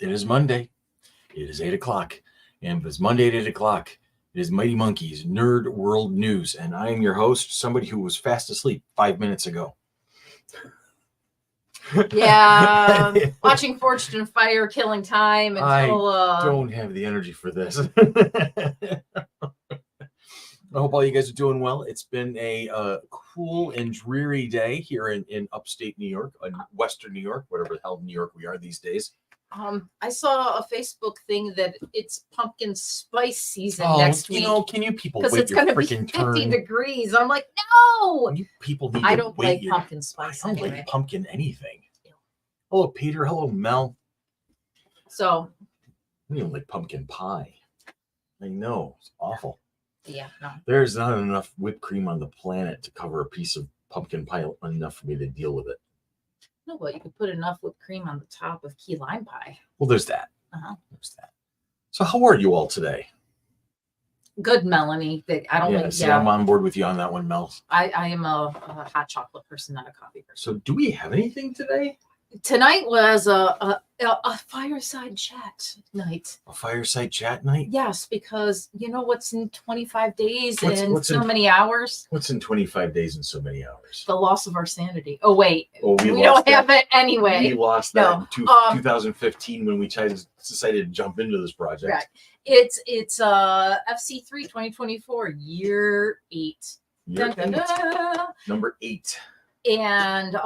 It is Monday. It is 8 o'clock. And if it's Monday at 8 o'clock, it is Mighty Monkeys Nerd World News. And I am your host, somebody who was fast asleep 5 minutes ago. Yeah, watching Forged in Fire, killing time until... I don't have the energy for this. I hope all you guys are doing well. It's been a cool and dreary day here in upstate New York, Western New York, whatever the hell New York we are these days. I saw a Facebook thing that it's pumpkin spice season next week. Can you people because wait it's your going to be freaking 50 turn? degrees. I'm like, no! You people need I to don't wait like your... pumpkin spice I don't anyway. like pumpkin anything. Hello, Peter. Hello, Mel. So... I don't even like pumpkin pie. I know. It's awful. Yeah, no. There's not enough whipped cream on the planet to cover a piece of pumpkin pie enough for me to deal with it. No, but you could put enough whipped cream on the top of key lime pie. Well, there's that. Uh-huh. There's that. So how are you all today? Good, Melanie. I don't like... See, I'm on board with you on that one, Mel. I am a hot chocolate person, not a coffee person. So do we have anything today? Tonight was a fireside chat night. A fireside chat night? Yes, because you know what's in 25 days and so many hours? What's in 25 days and so many hours? The loss of our sanity. Oh, wait. Oh, we don't have it anyway. We lost that in 2015 when we decided to jump into this project. Right. It's FC3 2024, year 8. Year Dun, dun, dun. Number 8. And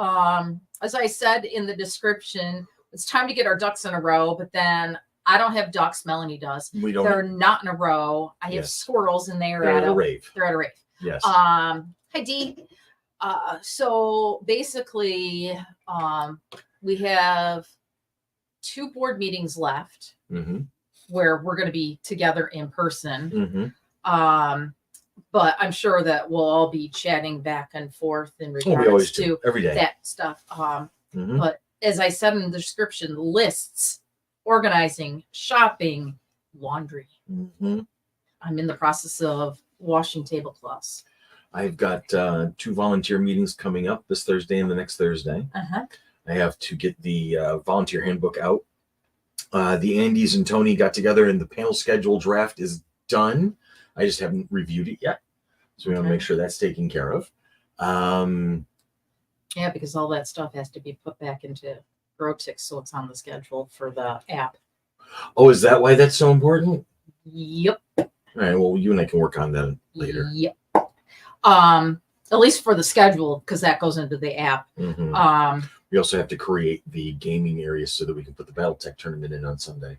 as I said in the description, it's time to get our ducks in a row, but then I don't have ducks. Melanie does. We don't. They're not in a row. I have squirrels and they're at a rave. They're at a rave. Yes. Hi, Dee. So basically, we have 2 board meetings left where we're going to be together in person. But I'm sure that we'll all be chatting back and forth in regards to every day that stuff. But as I said in the description, lists, organizing, shopping, laundry. I'm in the process of washing tablecloths. I've got 2 volunteer meetings coming up this Thursday and the next Thursday. I have to get the volunteer handbook out. The Andes and Tony got together and the panel schedule draft is done. I just haven't reviewed it yet. So we want to make sure that's taken care of. Yeah, because all that stuff has to be put back into Grotix, so it's on the schedule for the app. Oh, is that why that's so important? Yep. All right, well, you and I can work on that later. Yep. At least for the schedule, because that goes into the app. We also have to create the gaming area so that we can put the Battletech tournament in on Sunday.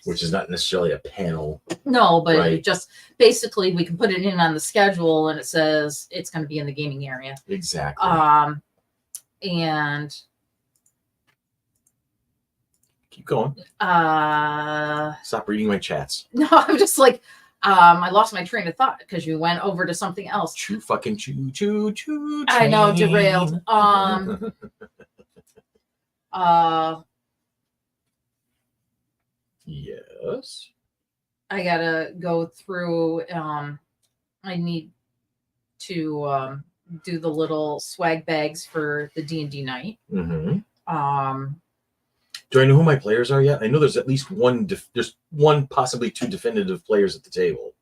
Which is not necessarily a panel. No, but it just basically we can put it in on the schedule and it says it's going to be in the gaming area. Exactly. And keep going. Stop reading my chats. No, I'm just like, I lost my train of thought because you went over to something else. Choo. I know, derailed. Yes. I gotta go through. I need to do the little swag bags for the D&D night. Do I know who my players are yet? I know there's at least one. There's one, possibly 2 definitive players at the table.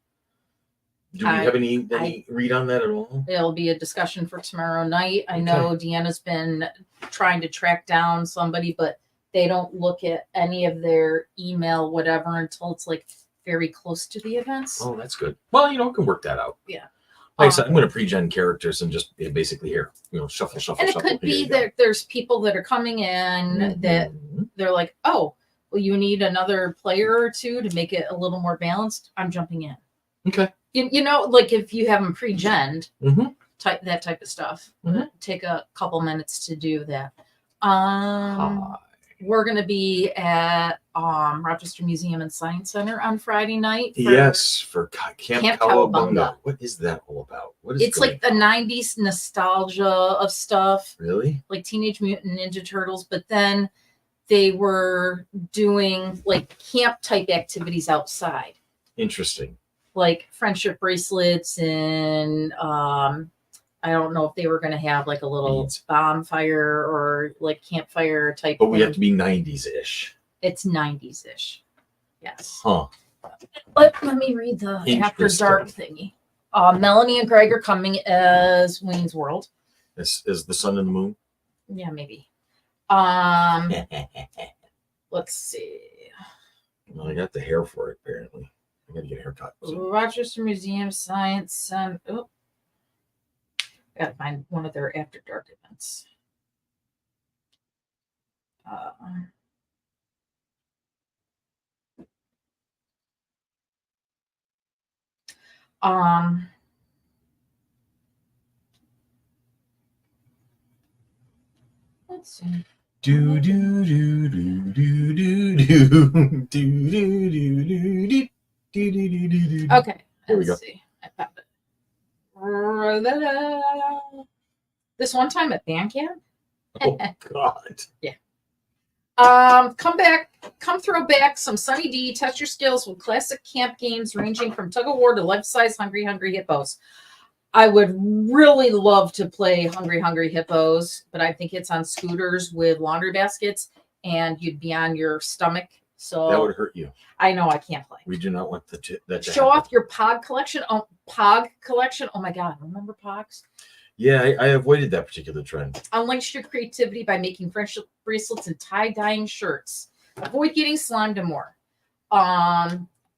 Do we have any read on that at all? It'll be a discussion for tomorrow night. I know Deanna's been trying to track down somebody, but they don't look at any of their email, whatever, until it's like very close to the events. Oh, that's good. Well, we can work that out. Yeah. Like I said, I'm going to pre-gen characters and just basically here, shuffle. And it could be that there's people that are coming in that they're like, oh, well, you need another player or 2 to make it a little more balanced. I'm jumping in. Okay. Like if you have them pre-gened, that type of stuff. Take a couple minutes to do that. We're going to be at Rochester Museum and Science Center on Friday night. For Camp Cowabunga. What is that all about? It's like the 90s nostalgia of stuff. Really? Like Teenage Mutant Ninja Turtles. But then they were doing like camp type activities outside. Interesting. Like friendship bracelets and I don't know if they were going to have like a little Beads. bonfire or like campfire type But we thing. have to be 90s-ish. It's 90s-ish. Yes. Huh. Let me read the After Dark thingy. Melanie and Greg are coming as Wayne's World. Is the sun and the moon? Yeah, maybe. Let's see. Well, I got the hair for it, apparently. I gotta get a haircut. Rochester Museum Science. Gotta find one of their After Dark events. Let's see. Do do do do do do do do do do do. Okay, Here we go. let's see. I found it. This one time at band camp. Oh God. Yeah. Come throw back some Sunny D. Test your skills with classic camp games ranging from tug of war to life-size Hungry Hippos. I would really love to play Hungry Hippos, but I think it's on scooters with laundry baskets, and you'd be on your stomach. So That would hurt you. I know I can't play. We do not want that to Show happen. off your Pog collection. Oh, Pog collection. Oh my God, remember Pogs? Yeah, I avoided that particular trend. Unleash your creativity by making friendship bracelets and tie-dyeing shirts. Avoid getting slimed and more.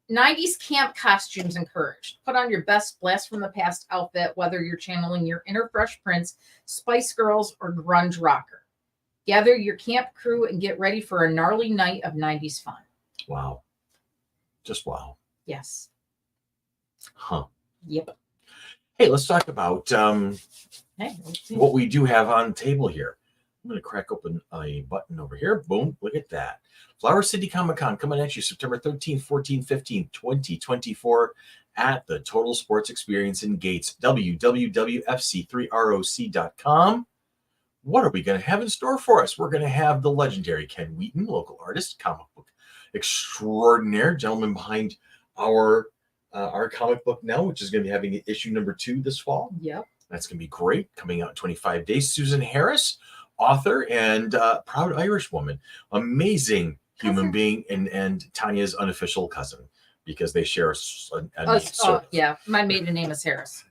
90s camp costumes encouraged. Put on your best blast from the past outfit, whether you're channeling your inner Fresh Prince, Spice Girls, or grunge rocker. Gather your camp crew and get ready for a gnarly night of 90s fun. Wow. Just wow. Yes. Huh. Yep. Hey, let's talk about what we do have on the table here. I'm going to crack open a button over here. Boom. Look at that. Flower City Comic Con coming at you September 13th, 14th, 15th, 2024 at the Total Sports Experience in Gates, www.fc3roc.com. What are we going to have in store for us? We're going to have the legendary Ken Wheaton, local artist, comic book extraordinaire, gentleman behind our comic book now, which is going to be having issue number 2 this fall. Yep. That's going to be great. Coming out in 25 days. Susan Harris, author and proud Irish woman. Amazing human being and Tanya's unofficial cousin because they share yeah, my maiden name is Harris.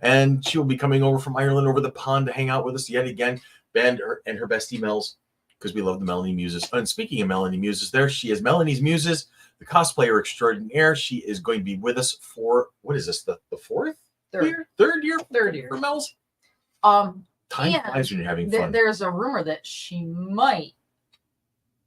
And she will be coming over from Ireland over the pond to hang out with us yet again. And her best emails because we love the Melanie Muses. And speaking of Melanie Muses, there she is, Melanie's Muses, the cosplayer extraordinaire. She is going to be with us for, what is this, the fourth? Third year for Mel's. Time flies when you're having fun. There's a rumor that she might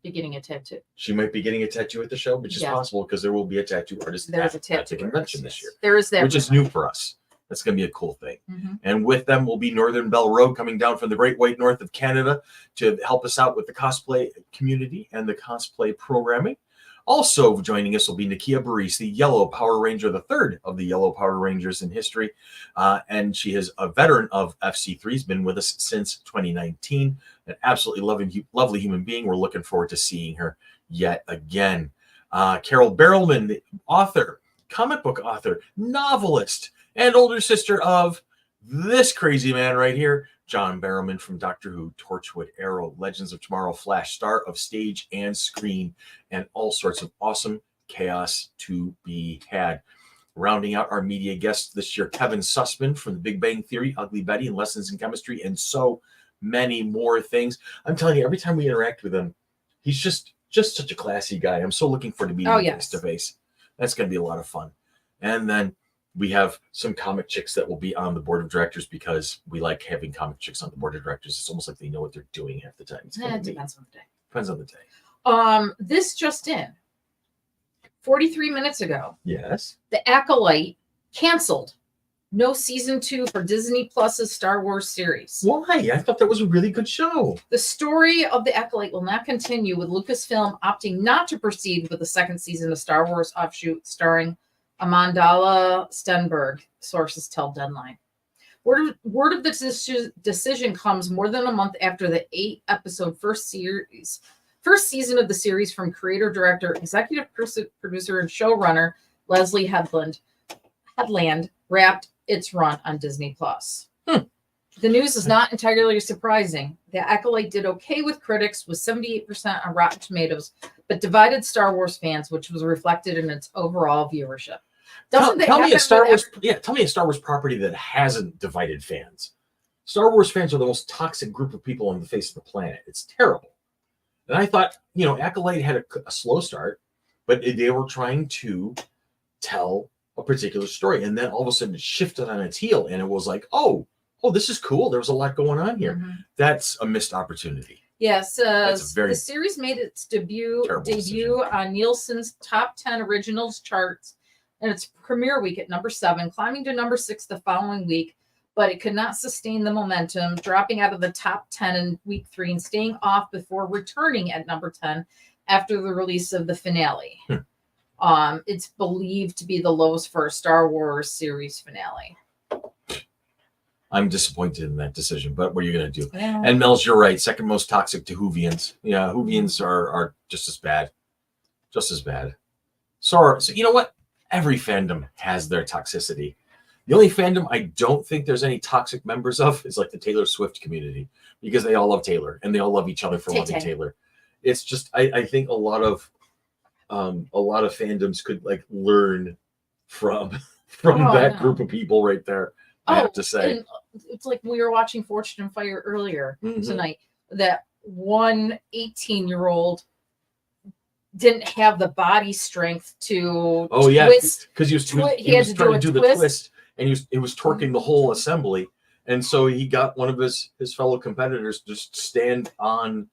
be getting a tattoo. She might be getting a tattoo at the show, which is possible because there will be a tattoo artist at the convention this year. There is that, which is new for us. That's going to be a cool thing. Mm-hmm. And with them will be Northern Bell Road coming down from the Great White North of Canada to help us out with the cosplay community and the cosplay programming. Also joining us will be Nakia Baris, the Yellow Power Ranger, the third of the Yellow Power Rangers in history. And she is a veteran of FC3, has been with us since 2019. An absolutely lovely human being. We're looking forward to seeing her yet again. Carol Barrelman, the author, comic book author, novelist, and older sister of this crazy man right here, John Barrowman from Doctor Who, Torchwood, Arrow, Legends of Tomorrow, Flash, star of stage and screen, and all sorts of awesome chaos to be had. Rounding out our media guests this year, Kevin Sussman from The Big Bang Theory, Ugly Betty, and Lessons in Chemistry, and so many more things. I'm telling you, every time we interact with him, he's just such a classy guy. I'm so looking forward to meeting him face to face. That's going to be a lot of fun. And then we have some comic chicks that will be on the board of directors because we like having comic chicks on the board of directors. It's almost like they know what they're doing half the time. It depends on the day. Depends on the day. This just in. 43 minutes ago. Yes. The Acolyte canceled. No season 2 for Disney Plus's Star Wars series. Why? I thought that was a really good show. The story of the Acolyte will not continue, with Lucasfilm opting not to proceed with the second season of Star Wars offshoot starring Amandla Stenberg, sources tell Deadline. Word of the decision comes more than a month after the 8-episode first season of the series from creator, director, executive producer, and showrunner Leslie Headland wrapped its run on Disney Plus. The news is not entirely surprising. The Acolyte did okay with critics, with 78% on Rotten Tomatoes, but divided Star Wars fans, which was reflected in its overall viewership. Tell me a Star Wars property that hasn't divided fans. Star Wars fans are the most toxic group of people on the face of the planet. It's terrible. And I thought, Acolyte had a slow start, but they were trying to tell a particular story, and then all of a sudden it shifted on its heel, and it was like, oh, this is cool. There was a lot going on here. That's a missed opportunity. Yes, the series made its debut on Nielsen's top 10 originals charts in its premiere week at number 7, climbing to number 6 the following week, but it could not sustain the momentum, dropping out of the top 10 in week 3 and staying off before returning at number 10 after the release of the finale. It's believed to be the lowest for a Star Wars series finale. I'm disappointed in that decision, but what are you going to do? Yeah. And Mel's, you're right. Second most toxic to Whovians. Yeah, Whovians are just as bad. Just as bad. So you know what? Every fandom has their toxicity. The only fandom I don't think there's any toxic members of is like the Taylor Swift community, because they all love Taylor and they all love each other for loving Taylor. It's just I think a lot of fandoms could like learn from that group of people right there. I have to say, and it's like we were watching Fortune and Fire earlier tonight. That one 18-year-old didn't have the body strength to twist. Because he was trying to do the twist, and he was torquing the whole assembly, and so he got one of his fellow competitors to just stand on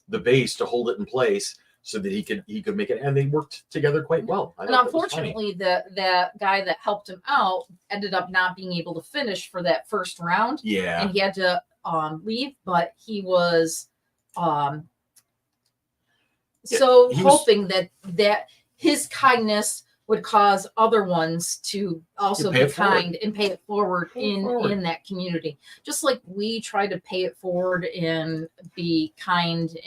the base to hold it in place so that he could make it, and they worked together quite well. And unfortunately, the guy that helped him out ended up not being able to finish for that first round. Yeah, and he had to leave, but he was hoping that his kindness would cause other ones to also be kind and pay it forward in that community, just like we try to pay it forward and be kind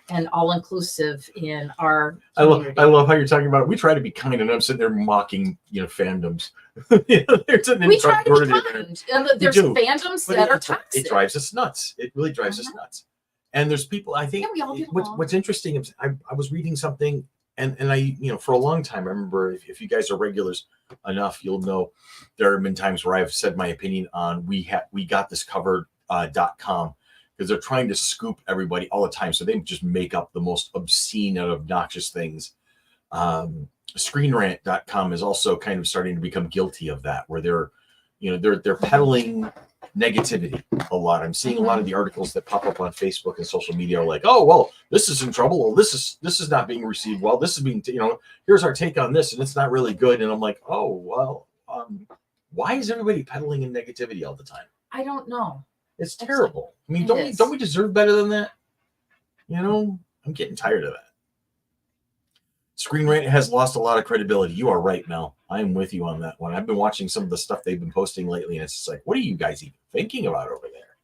and all-inclusive in our community. I love how you're talking about it. We try to be kind, and I'm sitting there mocking fandoms. We try to be kind, and there's fandoms that are toxic. It drives us nuts. It really drives us nuts. And there's people, I think, what's interesting is I was reading something, and I, for a long time, I remember, if you guys are regulars enough, you'll know there have been times where I've said my opinion on we got this covered.com, because they're trying to scoop everybody all the time. So they just make up the most obscene and obnoxious things. ScreenRant.com is also kind of starting to become guilty of that, where they're peddling negativity a lot. I'm seeing a lot of the articles that pop up on Facebook and social media are like, oh, well, this is in trouble. Well, this is not being received well. This is being, here's our take on this, and it's not really good. And I'm like, oh, well, why is everybody peddling in negativity all the time? I don't know. It's terrible. I mean, don't we deserve better than that? I'm getting tired of that. Screen Rant has lost a lot of credibility. You are right, Mel. I am with you on that one. I've been watching some of the stuff they've been posting lately, and it's just like, what are you guys even thinking about over there?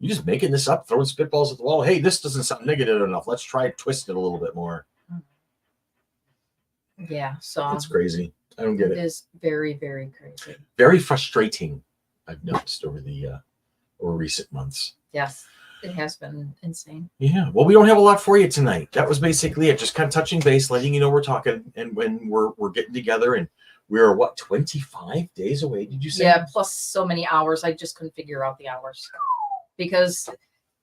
You just making this up, throwing spitballs at the wall. Hey, this doesn't sound negative enough. Let's try to twist it a little bit more. Yeah, so it's crazy. I don't get it. It is very, very crazy. Very frustrating, I've noticed over the recent months. Yes, it has been insane. Yeah. Well, we don't have a lot for you tonight. That was basically it. Just kind of touching base, letting you know we're talking, and when we're getting together, and we're 25 days away. Did you say? Yeah, plus so many hours. I just couldn't figure out the hours, because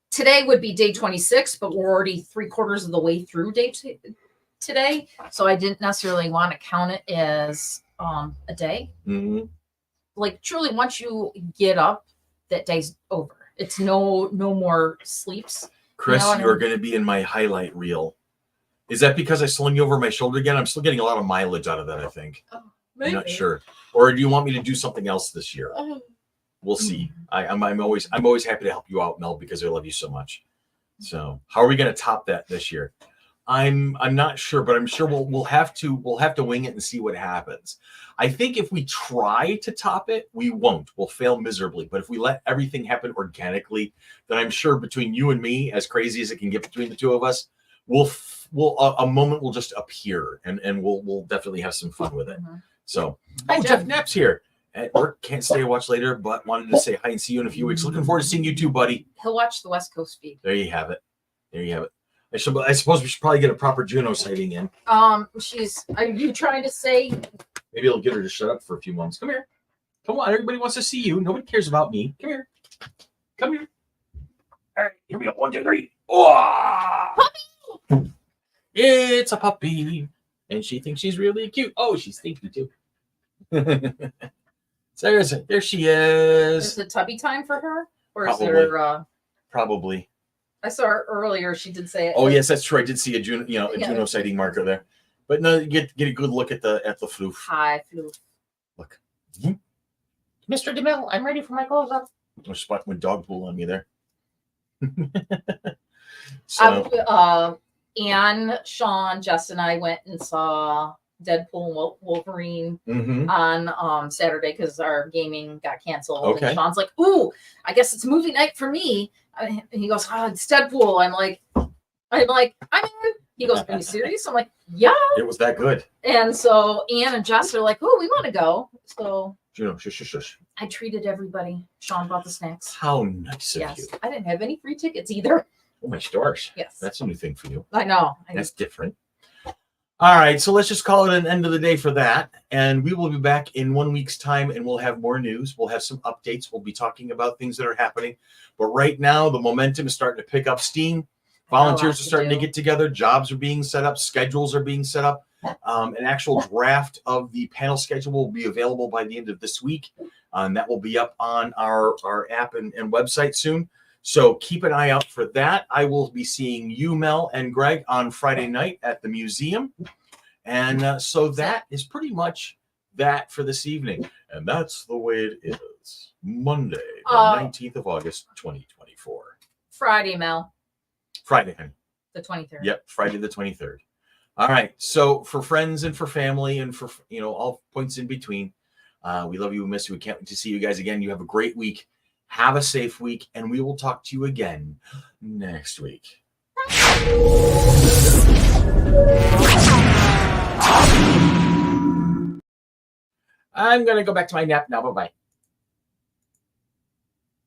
today would be day 26, but we're already 3/4 of the way through day today. So I didn't necessarily want to count it as a day. Mm-hmm. Like, truly, once you get up, that day's over. It's no more sleeps. Chris, you're going to be in my highlight reel. Is that because I slung you over my shoulder again? I'm still getting a lot of mileage out of that, I think. Maybe. I'm not sure. Or do you want me to do something else this year? We'll see. I'm always happy to help you out, Mel, because I love you so much. So how are we going to top that this year? I'm not sure, but I'm sure we'll have to wing it and see what happens. I think if we try to top it, we won't. We'll fail miserably. But if we let everything happen organically, then I'm sure between you and me, as crazy as it can get between the two of us, a moment will just appear, and we'll definitely have some fun with it. So, Jeff Knapp's here. at work. Can't stay and watch later, but wanted to say hi and see you in a few weeks. Looking forward to seeing you too, buddy. He'll watch the West Coast feed. There you have it. I suppose we should probably get a proper Juno sighting in. Are you trying to say? Maybe it'll get her to shut up for a few months. Come here. Come on. Everybody wants to see you. Nobody cares about me. Come here. Come here. All right. Here we go. 1, 2, 3. Oh! Puppy! It's a puppy. And she thinks she's really cute. Oh, she's stinky too. So there she is. Is it tubby time for her? Or Probably. is there Probably. I saw her earlier. She did say it. Oh yes, that's true. I did see a Juno sighting marker there. But no, get a good look at the floof. Hi, floof. Look. Mr. DeMille, I'm ready for my close up. I spot my dog pool on me there. So Anne, Sean, Jess, and I went and saw Deadpool and Wolverine on Saturday because our gaming got canceled. Okay. And Sean's like, "Ooh, I guess it's movie night for me." And he goes, "Oh, it's Deadpool." I'm like, I'm in. He goes, "Are you serious?" I'm like, "Yeah." It was that good. And so Anne and Jess are like, "Oh, we want to go." So Juno, shush. I treated everybody. Sean bought the snacks. How nice of you. I didn't have any free tickets either. Oh my stars. Yes. That's a new thing for you. I know. That's different. All right, so let's just call it an end of the day for that. And we will be back in 1 week's time and we'll have more news. We'll have some updates. We'll be talking about things that are happening. But right now, the momentum is starting to pick up steam. Volunteers are starting to get together. Jobs are being set up. Schedules are being set up. An actual draft of the panel schedule will be available by the end of this week. And that will be up on our app and website soon. So keep an eye out for that. I will be seeing you, Mel, and Greg on Friday night at the museum. And so that is pretty much that for this evening. And that's the way it is. Monday, the 19th of August, 2024. Friday, Mel. Friday, honey. The 23rd. Yep, Friday the 23rd. All right. So for friends and for family and for, all points in between, we love you. We miss you. We can't wait to see you guys again. You have a great week. Have a safe week, and we will talk to you again next week. I'm going to go back to my nap now. Bye-bye.